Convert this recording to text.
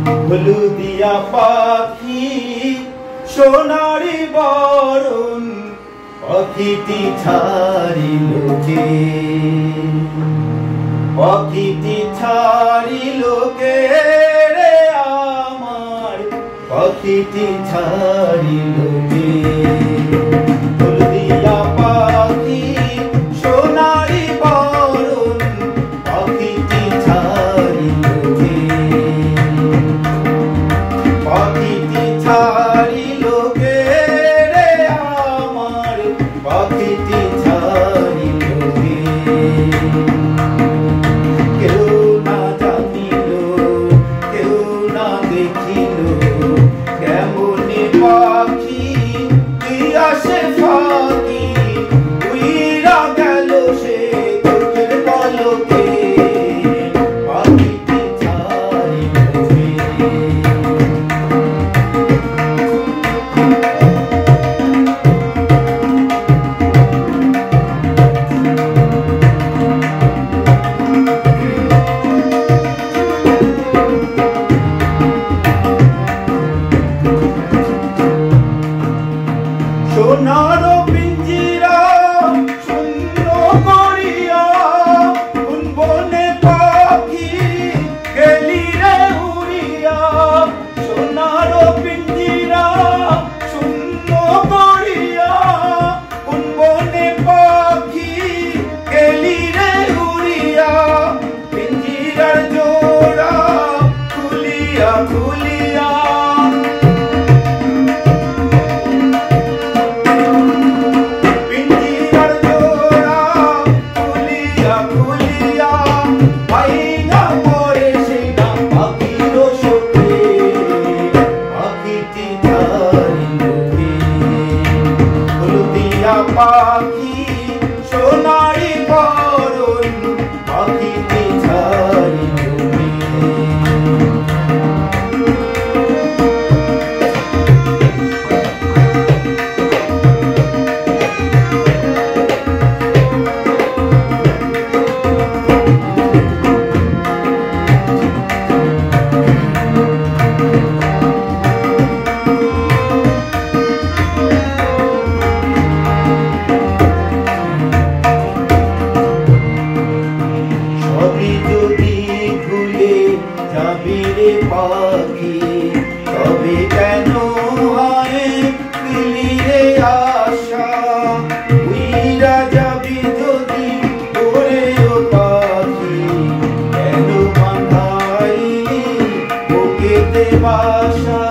হলুদিয়া পাখি সোনারি বরণ পাখিটি ছাড়িল কে, পাখিটি ছাড়িল কে রে আমার, পাখিটি ছাড়িল কে। হলুদিয়া পাখি সোনারি বরণ পাখিটি ছাড়িল কে, পাখিটি ছাড়িল কে রে আমার, পাখিটি ছাড়িল কে। কেউ না জানিল কেউ না দেখিল কেমনে পাখি দিয়া সে ফাঁকি, উইরা গেল সে চোখের পলকে, পাখিটি ছাড়িল কে। সোনার পিঞ্জিরা শূন্য করিয়া কোন বনে পাখি গেলি রে উড়িয়া, সোনার পিঞ্জিরা শূন্য করিয়া কোন বনে পাখি গেলি রে উড়িয়া, পিঞ্জিরার জোড়া খুলিয়া খুলিয়া, পাখি সোনারি বরণ পাখিটি ছাড়িল কে। যাবি রে পাখি তবে কেন হয় দিলি রে আশা, উইরা যাবি যদি ওরে ও পাখি, কেন বাঁধাইলি বুকেতে বাসা।